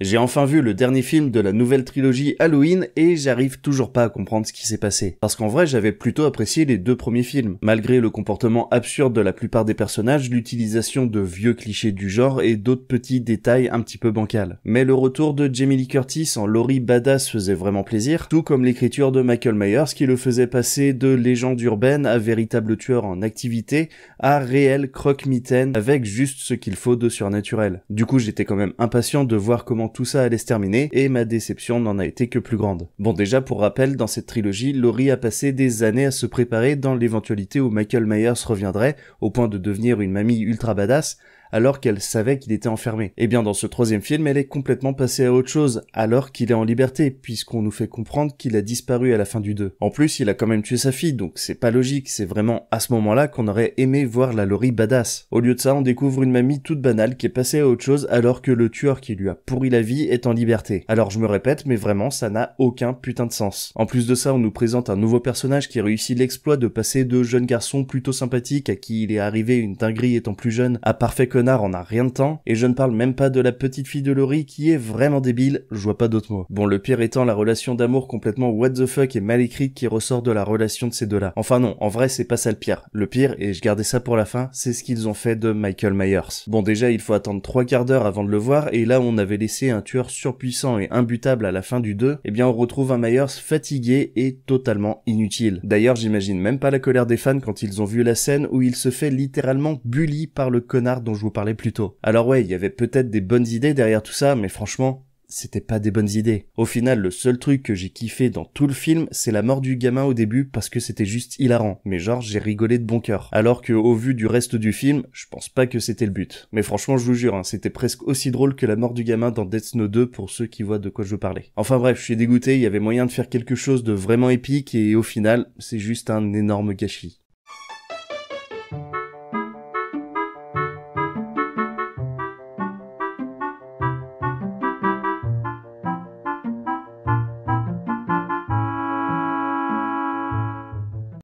J'ai enfin vu le dernier film de la nouvelle trilogie Halloween et j'arrive toujours pas à comprendre ce qui s'est passé. Parce qu'en vrai, j'avais plutôt apprécié les deux premiers films. Malgré le comportement absurde de la plupart des personnages, l'utilisation de vieux clichés du genre et d'autres petits détails un petit peu bancals. Mais le retour de Jamie Lee Curtis en Laurie Badass faisait vraiment plaisir, tout comme l'écriture de Michael Myers qui le faisait passer de légende urbaine à véritable tueur en activité à réel croque-mitaine avec juste ce qu'il faut de surnaturel. Du coup, j'étais quand même impatient de voir comment tout ça allait se terminer, et ma déception n'en a été que plus grande. Bon, déjà, pour rappel, dans cette trilogie, Laurie a passé des années à se préparer dans l'éventualité où Michael Myers reviendrait, au point de devenir une mamie ultra badass, alors qu'elle savait qu'il était enfermé. Et bien dans ce troisième film, elle est complètement passée à autre chose, alors qu'il est en liberté, puisqu'on nous fait comprendre qu'il a disparu à la fin du 2. En plus, il a quand même tué sa fille, donc c'est pas logique, c'est vraiment à ce moment-là qu'on aurait aimé voir la Laurie badass. Au lieu de ça, on découvre une mamie toute banale qui est passée à autre chose, alors que le tueur qui lui a pourri la vie est en liberté. Alors je me répète, mais vraiment, ça n'a aucun putain de sens. En plus de ça, on nous présente un nouveau personnage qui réussit l'exploit de passer de jeune garçon plutôt sympathique à qui il est arrivé une dinguerie étant plus jeune, à parfait connard en a rien de temps, et je ne parle même pas de la petite fille de Laurie qui est vraiment débile, je vois pas d'autres mots. Bon, le pire étant la relation d'amour complètement what the fuck et mal écrite qui ressort de la relation de ces deux-là. Enfin non, en vrai c'est pas ça le pire. Le pire, et je gardais ça pour la fin, c'est ce qu'ils ont fait de Michael Myers. Bon déjà il faut attendre 3/4 d'heure avant de le voir, et là on avait laissé un tueur surpuissant et imbutable à la fin du 2, eh bien on retrouve un Myers fatigué et totalement inutile. D'ailleurs j'imagine même pas la colère des fans quand ils ont vu la scène où il se fait littéralement bully par le connard dont je vous parlais plus tôt. Alors ouais, il y avait peut-être des bonnes idées derrière tout ça, mais franchement, c'était pas des bonnes idées. Au final, le seul truc que j'ai kiffé dans tout le film, c'est la mort du gamin au début parce que c'était juste hilarant. Mais genre, j'ai rigolé de bon cœur. Alors que, au vu du reste du film, je pense pas que c'était le but. Mais franchement, je vous jure, c'était presque aussi drôle que la mort du gamin dans Death Note 2 pour ceux qui voient de quoi je veux parler. Enfin bref, je suis dégoûté, il y avait moyen de faire quelque chose de vraiment épique et au final, c'est juste un énorme gâchis.